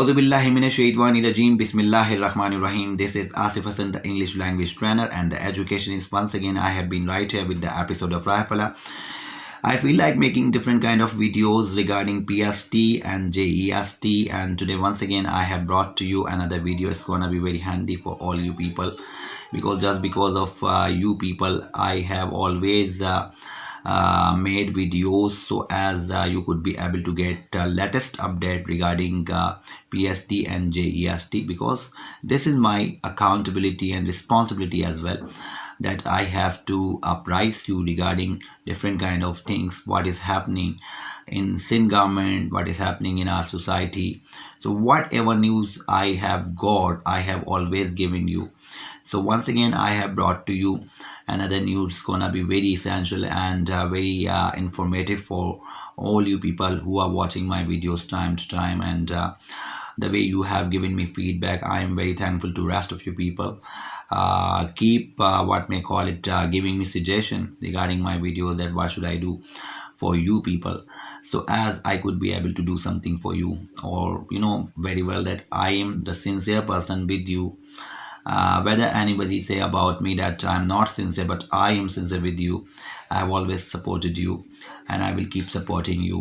A'udhu billahi minash shaitani rajim. Bismillahir Rahmanir Rahim. This is Asif Hassan, the English language trainer, and the education is once again I have been right here with the episode of Rifala. I feel like making different kind of videos regarding PST and JEST, and today once again I have brought to you another video. It's gonna be very handy for all you people, because just because of you people I have always made videos so as you could be able to get latest update regarding PST and JEST, because this is my accountability and responsibility as well, that I have to apprise you regarding different kind of things, what is happening in Sindh government, what is happening in our society. So whatever news I have got, I have always given you. So once again I have brought to you another news. Gonna be very essential and very informative for all you people who are watching my videos time to time, and the way you have given me feedback, I am very thankful to rest of you people. Keep what may call it giving me suggestion regarding my video, that what should I do for you people, so as I could be able to do something for you, or you know very well that I am the sincere person with you. Whether anybody say about me that I'm not sincere, but I am sincere with you. I have always supported you and I will keep supporting you.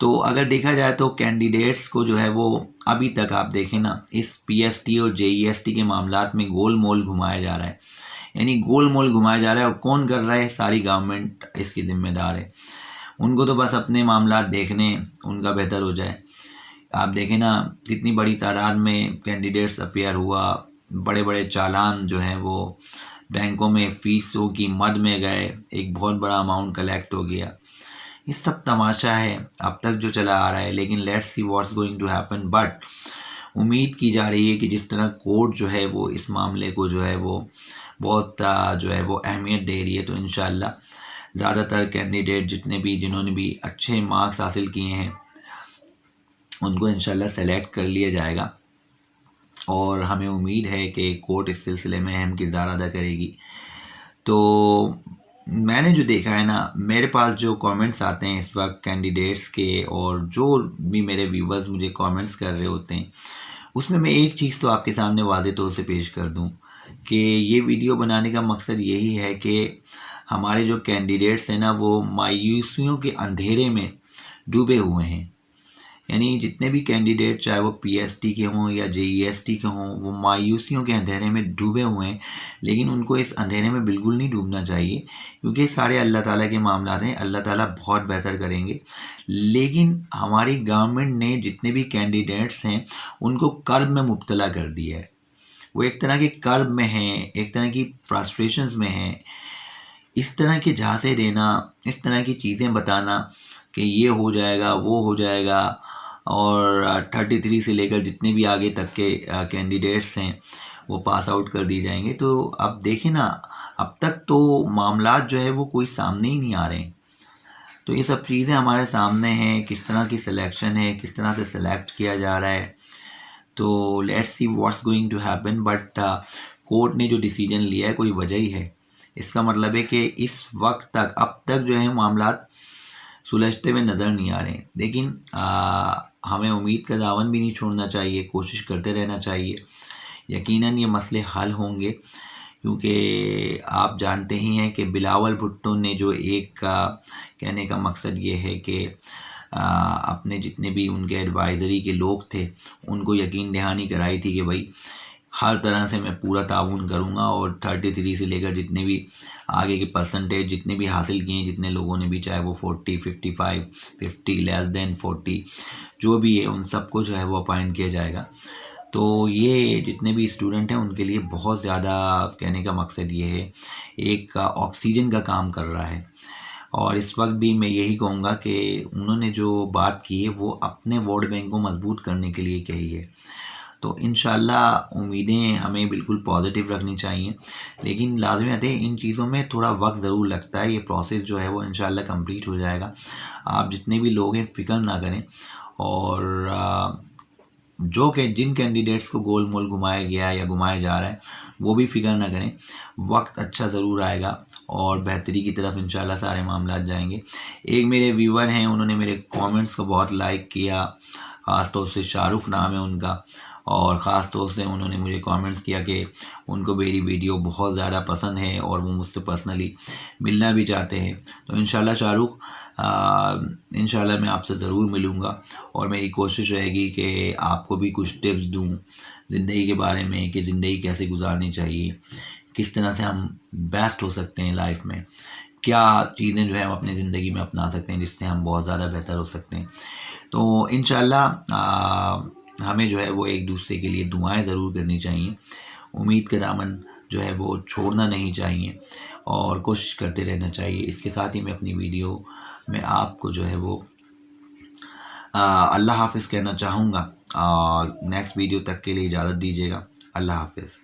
تو اگر دیکھا جائے تو candidates کو جو ہے وہ ابھی تک آپ دیکھیں نا اس پی ایس ٹی اور جے ای ایس ٹی کے معاملات میں گول مول گھمایا جا رہا ہے، یعنی گول مول گھمایا جا رہا ہے، اور کون کر رہا ہے؟ ساری گورنمنٹ اس کی ذمہ دار ہے۔ ان کو تو بس اپنے معاملات دیکھنے، ان کا بہتر ہو جائے۔ آپ دیکھیں نا کتنی بڑی تعداد میں کینڈیڈیٹس اپیئر ہوا، بڑے بڑے چالان جو ہیں وہ بینکوں میں فیسوں کی مد میں گئے، ایک بہت بڑا اماؤنٹ کلیکٹ ہو گیا۔ یہ سب تماشا ہے اب تک جو چلا آ رہا ہے، لیکن let's see what's going to happen. But امید کی جا رہی ہے کہ جس طرح کورٹ جو ہے وہ اس معاملے کو جو ہے وہ بہت جو ہے وہ اہمیت دے رہی ہے، تو انشاءاللہ زیادہ تر کینڈیڈیٹ جنہوں نے بھی اچھے مارکس حاصل کیے ہیں ان کو انشاءاللہ سلیکٹ کر لیا جائے گا، اور ہمیں امید ہے کہ کورٹ اس سلسلے میں اہم کردار ادا کرے گی۔ تو میں نے جو دیکھا ہے نا، میرے پاس جو کامنٹس آتے ہیں اس وقت کینڈیڈیٹس کے، اور جو بھی میرے ویورز مجھے کامنٹس کر رہے ہوتے ہیں، اس میں ایک چیز تو آپ کے سامنے واضح طور سے پیش کر دوں کہ یہ ویڈیو بنانے کا مقصد یہی ہے کہ ہمارے جو کینڈیڈیٹس ہیں نا وہ مایوسیوں کے اندھیرے میں ڈوبے ہوئے ہیں، یعنی جتنے بھی کینڈیڈیٹ چاہے وہ پی ایس ٹی کے ہوں یا جے ای ایس ٹی کے ہوں، وہ مایوسیوں کے اندھیرے میں ڈوبے ہوئے ہیں، لیکن ان کو اس اندھیرے میں بالکل نہیں ڈوبنا چاہیے، کیونکہ سارے اللہ تعالیٰ کے معاملات ہیں، اللہ تعالیٰ بہت بہتر کریں گے۔ لیکن ہماری گورنمنٹ نے جتنے بھی کینڈیڈیٹس ہیں ان کو کرب میں مبتلا کر دیا ہے، وہ ایک طرح کے کرب میں ہیں، ایک طرح کی فرسٹریشنز میں ہیں۔ اس طرح کے جھانسے دینا، اس طرح کی چیزیں بتانا کہ یہ ہو جائے گا، وہ ہو جائے گا، اور 33 سے لے کر جتنے بھی آگے تک کے کینڈیڈیٹس ہیں وہ پاس آؤٹ کر دی جائیں گے۔ تو اب دیکھیں نا، اب تک تو معاملات جو ہے وہ کوئی سامنے ہی نہیں آ رہے ہیں، تو یہ سب چیزیں ہمارے سامنے ہیں، کس طرح کی سلیکشن ہے، کس طرح سے سلیکٹ کیا جا رہا ہے۔ تو let's see what's going to happen. But court نے جو ڈیسیجن لیا ہے کوئی وجہ ہی ہے، اس کا مطلب ہے کہ اس وقت تک اب تک جو ہے معاملات سلجھتے ہوئے نظر نہیں آ رہے ہیں۔ لیکن ہمیں امید کا دامن بھی نہیں چھوڑنا چاہیے، کوشش کرتے رہنا چاہیے، یقیناً یہ مسئلے حل ہوں گے، کیونکہ آپ جانتے ہی ہیں کہ بلاول بھٹو نے جو ایک کہنے کا مقصد یہ ہے کہ اپنے جتنے بھی ان کے ایڈوائزری کے لوگ تھے ان کو یقین دہانی کرائی تھی کہ بھائی ہر طرح سے میں پورا تعاون کروں گا، اور 33 سے لے کر جتنے بھی آگے کے پرسنٹیج جتنے بھی حاصل کیے ہیں، جتنے لوگوں نے بھی، چاہے وہ 40 55 50 لیس دین 40 جو بھی ہے، ان سب کو جو ہے وہ اپائنٹ کیا جائے گا۔ تو یہ جتنے بھی اسٹوڈنٹ ہیں ان کے لیے بہت زیادہ کہنے کا مقصد یہ ہے، ایک آکسیجن کا کام کر رہا ہے۔ اور اس وقت بھی میں یہی کہوں گا کہ انہوں نے جو بات کی ہے وہ اپنے ووٹ بینک کو مضبوط کرنے کے لیے کہی ہے، تو انشاءاللہ امیدیں ہمیں بالکل پازیٹیو رکھنی چاہیے، لیکن لازمیت ہے ان چیزوں میں تھوڑا وقت ضرور لگتا ہے۔ یہ پروسیس جو ہے وہ انشاءاللہ کمپلیٹ ہو جائے گا۔ آپ جتنے بھی لوگ ہیں فکر نہ کریں، اور جن کینڈیڈیٹس کو گول مول گھمایا گیا ہے یا گھمایا جا رہا ہے وہ بھی فکر نہ کریں، وقت اچھا ضرور آئے گا اور بہتری کی طرف انشاءاللہ سارے معاملات جائیں گے۔ ایک میرے ویور ہیں، انہوں نے میرے کامنٹس کو بہت لائک کیا، خاص طور سے شاہ رخ نام ہے ان کا، اور خاص طور سے انہوں نے مجھے کامنٹس کیا کہ ان کو میری ویڈیو بہت زیادہ پسند ہے اور وہ مجھ سے پرسنلی ملنا بھی چاہتے ہیں۔ تو انشاءاللہ شاہ رخ، انشاءاللہ میں آپ سے ضرور ملوں گا، اور میری کوشش رہے گی کہ آپ کو بھی کچھ ٹپس دوں زندگی کے بارے میں، کہ زندگی کیسے گزارنی چاہیے، کس طرح سے ہم بیسٹ ہو سکتے ہیں لائف میں، کیا چیزیں جو ہے ہم اپنی زندگی میں اپنا سکتے ہیں جس سے ہم بہت زیادہ بہتر ہو سکتے ہیں۔ تو انشاءاللہ ہمیں جو ہے وہ ایک دوسرے کے لیے دعائیں ضرور کرنی چاہیے، امید کا دامن جو ہے وہ چھوڑنا نہیں چاہیے، اور کوشش کرتے رہنا چاہیے۔ اس کے ساتھ ہی میں اپنی ویڈیو میں آپ کو جو ہے وہ اللہ حافظ کہنا چاہوں گا، اور نیکسٹ ویڈیو تک کے لیے اجازت دیجیے گا۔ اللہ حافظ۔